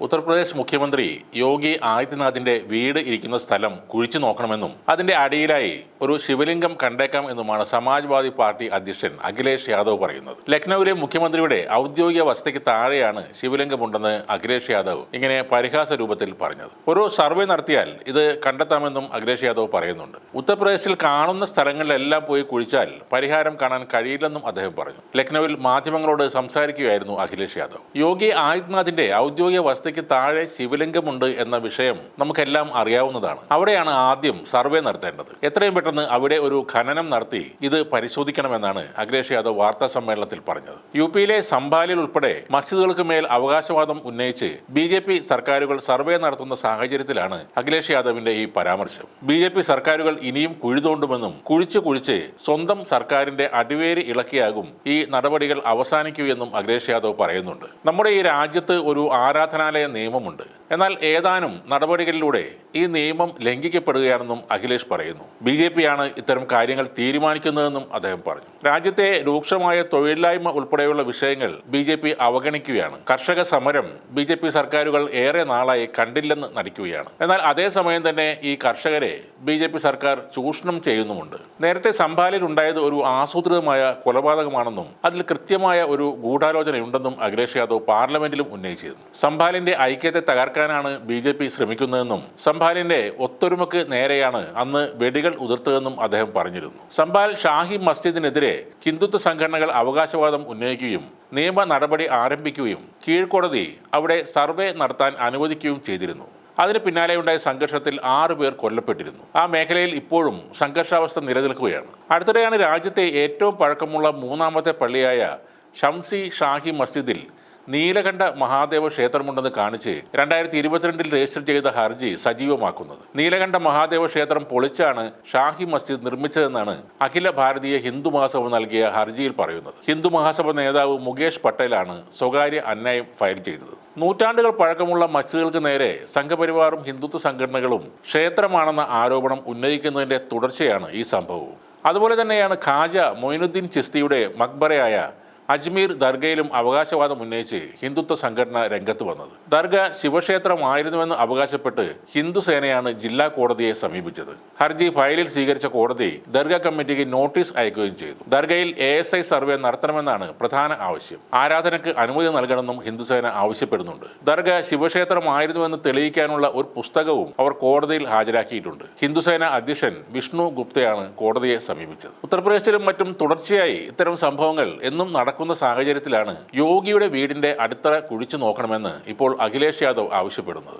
ഉത്തർപ്രദേശ് മുഖ്യമന്ത്രി യോഗി ആദിത്യനാഥിന്റെ വീട് ഇരിക്കുന്ന സ്ഥലം കുഴിച്ചു നോക്കണമെന്നും അതിന്റെ അടിയിലായി ഒരു ശിവലിംഗം കണ്ടേക്കാം എന്നുമാണ് സമാജ്വാദി പാർട്ടി അധ്യക്ഷൻ അഖിലേഷ് യാദവ് പറയുന്നത്. ലക്നൌവിലെ മുഖ്യമന്ത്രിയുടെ ഔദ്യോഗിക വസതിക്ക് താഴെയാണ് ശിവലിംഗമുണ്ടെന്ന് അഖിലേഷ് യാദവ് ഇങ്ങനെ പരിഹാസ രൂപത്തിൽ പറഞ്ഞത്. ഒരു സർവേ നടത്തിയാൽ ഇത് കണ്ടെത്താമെന്നും അഖിലേഷ് യാദവ് പറയുന്നുണ്ട്. ഉത്തർപ്രദേശിൽ കാണുന്ന സ്ഥലങ്ങളിലെല്ലാം പോയി കുഴിച്ചാൽ പരിഹാരം കാണാൻ കഴിയില്ലെന്നും അദ്ദേഹം പറഞ്ഞു. ലക്നൌവിൽ മാധ്യമങ്ങളോട് സംസാരിക്കുകയായിരുന്നു അഖിലേഷ് യാദവ്. യോഗി ആദിത്യനാഥിന്റെ ഔദ്യോഗിക വസതിക്ക് താഴെ ശിവലിംഗമുണ്ട് എന്ന വിഷയം നമുക്കെല്ലാം അറിയാവുന്നതാണ്. അവിടെയാണ് ആദ്യം സർവേ നടത്തേണ്ടത്. എത്രയും പെട്ടെന്ന് അവിടെ ഒരു ഖനനം നടത്തി ഇത് പരിശോധിക്കണമെന്നാണ് അഖിലേഷ് യാദവ് വാർത്താ സമ്മേളനത്തിൽ പറഞ്ഞത്. യുപിയിലെ സംഭാലിൽ ഉൾപ്പെടെ മസ്ജിദുകൾക്ക് മേൽ അവകാശവാദം ഉന്നയിച്ച് BJP സർക്കാരുകൾ സർവേ നടത്തുന്ന സാഹചര്യത്തിലാണ് അഖിലേഷ് യാദവിന്റെ ഈ പരാമർശം. BJP സർക്കാരുകൾ ഇനിയും കുഴിതോണ്ടുമെന്നും കുഴിച്ച് സ്വന്തം സർക്കാരിന്റെ അടിവേര് ഇളക്കിയാകും ഈ നടപടികൾ അവസാനിക്കൂ എന്നും അഖിലേഷ് യാദവ് പറയുന്നുണ്ട്. നമ്മുടെ ഈ രാജ്യത്ത് ഒരു ആരാധനാലയ നിയമമുണ്ട്. എന്നാൽ ഏതാനും നടപടികളിലൂടെ ഈ നിയമം ലംഘിക്കപ്പെടുകയാണെന്നും അഖിലേഷ് പറയുന്നു. BJP ആണ് ഇത്തരം കാര്യങ്ങൾ തീരുമാനിക്കുന്നതെന്നും അദ്ദേഹം പറഞ്ഞു. രാജ്യത്തെ രൂക്ഷമായ തൊഴിലില്ലായ്മ ഉൾപ്പെടെയുള്ള വിഷയങ്ങൾ BJP അവഗണിക്കുകയാണ്. കർഷക സമരം BJP സർക്കാരുകൾ ഏറെ നാളായി കണ്ടില്ലെന്ന് നടിക്കുകയാണ്. എന്നാൽ അതേസമയം തന്നെ ഈ കർഷകരെ BJP സർക്കാർ ചൂഷണം ചെയ്യുന്നുമുണ്ട്. നേരത്തെ സംഭാലിൽ ഉണ്ടായത് ഒരു ആസൂത്രിതമായ കൊലപാതകമാണെന്നും അതിൽ കൃത്യമായ ഒരു ഗൂഢാലോചനയുണ്ടെന്നും അഖിലേഷ് യാദവ് പാർലമെന്റിലും ഉന്നയിച്ചിരുന്നു. സംഭാലിന്റെ ഐക്യത്തെ തകർക്കാനാണ് BJP ശ്രമിക്കുന്നതെന്നും സംഭാലിന്റെ ഒത്തൊരുമക്ക് നേരെയാണ് അന്ന് വെടികൾ ഉതിർത്തതെന്നും അദ്ദേഹം പറഞ്ഞിരുന്നു. സംഭാൽ ഷാഹി മസ്ജിദിനെതിരെ ഹിന്ദുത്വ സംഘടനകൾ അവകാശവാദം ഉന്നയിക്കുകയും നിയമ നടപടി ആരംഭിക്കുകയും കീഴ്ക്കോടതി അവിടെ സർവേ നടത്താൻ അനുവദിക്കുകയും ചെയ്തിരുന്നു. അതിന് പിന്നാലെയുണ്ടായ സംഘർഷത്തിൽ 6 പേർ കൊല്ലപ്പെട്ടിരുന്നു. ആ മേഖലയിൽ ഇപ്പോഴും സംഘർഷാവസ്ഥ നിലനിൽക്കുകയാണ്. അടുത്തിടെയാണ് രാജ്യത്തെ ഏറ്റവും പഴക്കമുള്ള 3ാമത്തെ പള്ളിയായ ഷംസി ഷാഹി മസ്ജിദിൽ നീലകണ്ഠ മഹാദേവ ക്ഷേത്രമുണ്ടെന്ന് കാണിച്ച് 2022 രജിസ്റ്റർ ചെയ്ത ഹർജി സജീവമാക്കുന്നത്. നീലകണ്ഠ മഹാദേവ ക്ഷേത്രം പൊളിച്ചാണ് ഷാഹി മസ്ജിദ് നിർമ്മിച്ചതെന്നാണ് അഖില ഭാരതീയ ഹിന്ദു മഹാസഭ നൽകിയ ഹർജിയിൽ പറയുന്നത്. ഹിന്ദു മഹാസഭ നേതാവ് മുകേഷ് പട്ടേലാണ് സ്വകാര്യ അന്യായം ഫയൽ ചെയ്തത്. നൂറ്റാണ്ടുകൾ പഴക്കമുള്ള മസ്ജിദുകൾക്ക് നേരെ സംഘപരിവാറും ഹിന്ദുത്വ സംഘടനകളും ക്ഷേത്രമാണെന്ന ആരോപണം ഉന്നയിക്കുന്നതിന്റെ തുടർച്ചയാണ് ഈ സംഭവവും. അതുപോലെ തന്നെയാണ് ഖാജ മൊയിനുദ്ദീൻ ചിസ്തിയുടെ മക്ബറയായ അജ്മീർ ദർഗയിലും അവകാശവാദം ഉന്നയിച്ച് ഹിന്ദുത്വ സംഘടന രംഗത്ത് വന്നത്. ദർഗ ശിവക്ഷേത്രമായിരുന്നുവെന്ന് അവകാശപ്പെട്ട് ഹിന്ദുസേനയാണ് ജില്ലാ കോടതിയെ സമീപിച്ചത്. ഹർജി ഫയലിൽ സ്വീകരിച്ച കോടതി ദർഗ കമ്മിറ്റിക്ക് നോട്ടീസ് അയക്കുകയും ചെയ്തു. ദർഗയിൽ ASI സർവേ നടത്തണമെന്നാണ് പ്രധാന ആവശ്യം. ആരാധനയ്ക്ക് അനുമതി നൽകണമെന്നും ഹിന്ദുസേന ആവശ്യപ്പെടുന്നുണ്ട്. ദർഗ ശിവക്ഷേത്രമായിരുന്നുവെന്ന് തെളിയിക്കാനുള്ള ഒരു പുസ്തകവും അവർ കോടതിയിൽ ഹാജരാക്കിയിട്ടുണ്ട്. ഹിന്ദുസേന അധ്യക്ഷൻ വിഷ്ണു ഗുപ്തയാണ് കോടതിയെ സമീപിച്ചത്. ഉത്തർപ്രദേശിലും മറ്റും തുടർച്ചയായി ഇത്തരം സംഭവങ്ങൾ എന്നും നടക്കുന്ന സാഹചര്യത്തിലാണ് യോഗിയുടെ വീടിന്റെ അടിത്തറ കുഴിച്ചു നോക്കണമെന്ന് ഇപ്പോൾ അഖിലേഷ് യാദവ് ആവശ്യപ്പെടുന്നത്.